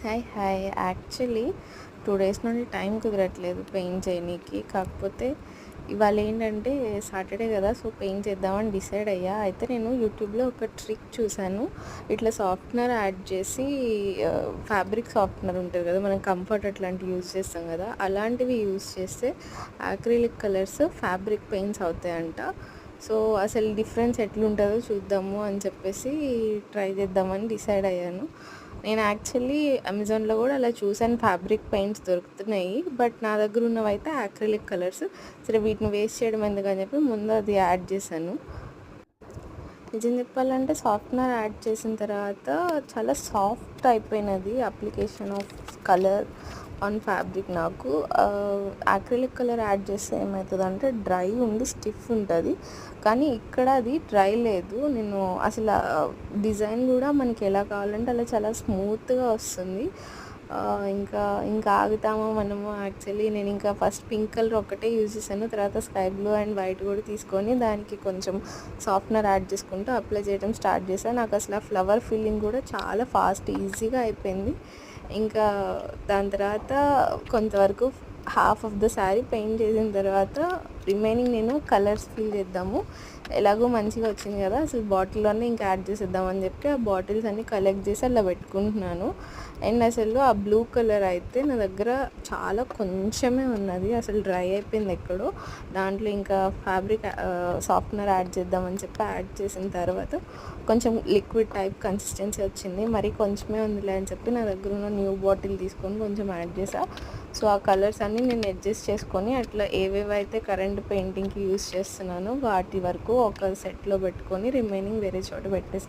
Hi hi actually 2 days నుండి time కుదరట్లేదు paint చేయనీకి. కాకపోతే ఇవాళ ఏంటంటే సాటర్డే కదా, సో పెయింట్ చేద్దామని డిసైడ్ అయ్యా. అయితే నేను యూట్యూబ్లో ఒక ట్రిక్ చూశాను. ఇట్లా సాఫ్ట్నర్ యాడ్ చేసి ఫ్యాబ్రిక్ సాఫ్ట్నర్ ఉంటుంది కదా, మనం కంఫర్ట్ అట్లాంటివి యూజ్ చేస్తాం కదా, అలాంటివి యూజ్ చేస్తే అక్రిలిక్ కలర్స్ ఫ్యాబ్రిక్ పెయింట్స్ అవుతాయంట. సో అసలు డిఫరెన్స్ ఎట్లుంటుందో చూద్దాము అని చెప్పేసి ట్రై చేద్దామని డిసైడ్ అయ్యాను. నేను యాక్చువల్లీ అమెజాన్లో కూడా అలా చూసాను, ఫ్యాబ్రిక్ పెయింట్స్ దొరుకుతున్నాయి. బట్ నా దగ్గర ఉన్నవైతే అక్రిలిక్ కలర్స్. సరే వీటిని వేస్ట్ చేయడం ఎందుకని చెప్పి ముందు అది యాడ్ చేశాను. నిజం చెప్పాలంటే సాఫ్ట్నర్ యాడ్ చేసిన తర్వాత చాలా సాఫ్ట్ అయిపోయినది application of colour on fabric. నాకు అక్రిలిక్ కలర్ యాడ్ చేస్తే ఏమవుతుందంటే డ్రై ఉండి స్టిఫ్ ఉంటుంది, కానీ ఇక్కడ అది డ్రై లేదు. నేను అసలు డిజైన్ కూడా మనకి ఎలా కావాలంటే అలా చాలా స్మూత్గా వస్తుంది. ఇంకా ఇంకా ఆగుతామో మనము. యాక్చువల్లీ నేను ఇంకా ఫస్ట్ పింక్ కలర్ ఒకటే యూజ్ చేశాను, తర్వాత స్కై బ్లూ అండ్ వైట్ కూడా తీసుకొని దానికి కొంచెం సాఫ్ట్నర్ యాడ్ చేసుకుంటూ అప్లై చేయడం స్టార్ట్ చేశాను. నాకు అసలు ఆ ఫ్లవర్ ఫీలింగ్ కూడా చాలా ఫాస్ట్ ఈజీగా అయిపోయింది. ఇంకా దాని తర్వాత కొంతవరకు half of the sari paint చేసిన తర్వాత రిమైనింగ్ నేను కలర్స్ ఫిల్ చేద్దాము. ఎలాగో మంచిగా వచ్చింది కదా, అసలు బాటిల్లోనే ఇంకా యాడ్ చేసేద్దామని చెప్పి ఆ బాటిల్స్ అన్నీ కలెక్ట్ చేసి అలా పెట్టుకుంటున్నాను. అండ్ అసలు ఆ బ్లూ కలర్ అయితే నా దగ్గర చాలా కొంచెమే ఉన్నది, అసలు డ్రై అయిపోయింది ఎక్కడో. దాంట్లో ఇంకా ఫ్యాబ్రిక్ సాఫ్ట్నర్ యాడ్ చేద్దామని చెప్పి యాడ్ చేసిన తర్వాత కొంచెం లిక్విడ్ టైప్ కన్సిస్టెన్సీ వచ్చింది. మరి కొంచెమే ఉందిలే అని చెప్పి నా దగ్గర ఉన్న న్యూ బాటిల్ తీసుకొని కొంచెం యాడ్ చేసా. సో ఆ కలర్స్ అన్నీ నేను అడ్జస్ట్ చేసుకొని అట్లా ఏవేవైతే కరెంట్ పెయింటింగ్కి యూస్ చేస్తున్నానో వాటి వరకు ఒక సెట్లో పెట్టుకొని రిమైనింగ్ వేరే చోట పెట్టేసాను.